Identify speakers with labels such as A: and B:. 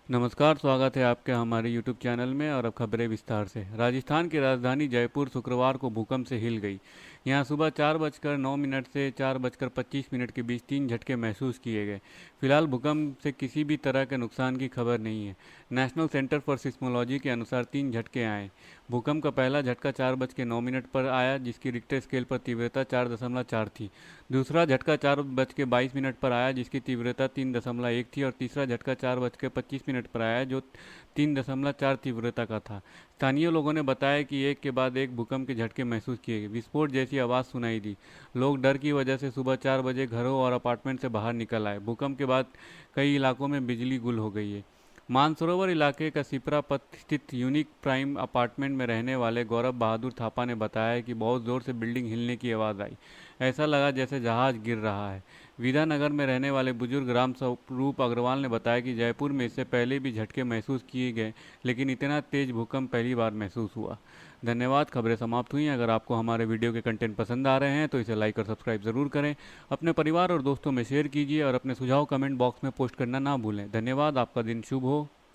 A: नमस्कार, स्वागत है आपके हमारे यूट्यूब चैनल में। और अब खबरें विस्तार से। राजस्थान की राजधानी जयपुर शुक्रवार को भूकंप से हिल गई। यहां सुबह 4:09 से 4:25 के बीच 3 झटके महसूस किए गए। फिलहाल भूकंप से किसी भी तरह के नुकसान की खबर नहीं है। नेशनल सेंटर फॉर सिस्मोलॉजी के अनुसार 3 झटके आए। भूकंप का पहला झटका 4:09 पर आया, जिसकी रिक्टर स्केल पर तीव्रता 4.4 थी। दूसरा झटका 4:22 पर आया, जिसकी तीव्रता 3.1 थी। और तीसरा झटका 4:25 पर आया, जो 3.4 तीव्रता का था। स्थानीय लोगों ने बताया कि एक के बाद एक भूकंप के झटके महसूस किए गए। विस्फोट जैसी आवाज़ सुनाई दी। लोग डर की वजह से सुबह 4 बजे घरों और अपार्टमेंट से बाहर निकल आए। भूकंप के बाद कई इलाकों में बिजली गुल हो गई है। मानसरोवर इलाके का सिपरा पथ स्थित यूनिक प्राइम अपार्टमेंट में रहने वाले गौरव बहादुर थापा ने बताया कि बहुत ज़ोर से बिल्डिंग हिलने की आवाज़ आई। ऐसा लगा जैसे जहाज गिर रहा है। विद्यानगर में रहने वाले बुजुर्ग राम स्वरूप अग्रवाल ने बताया कि जयपुर में इससे पहले भी झटके महसूस किए गए, लेकिन इतना तेज भूकंप पहली बार महसूस हुआ। धन्यवाद। खबरें समाप्त हुई। अगर आपको हमारे वीडियो के कंटेंट पसंद आ रहे हैं तो इसे लाइक और सब्सक्राइब ज़रूर करें। अपने परिवार और दोस्तों में शेयर कीजिए और अपने सुझाव कमेंट बॉक्स में पोस्ट करना ना भूलें। धन्यवाद। आपका दिन शुभ हो।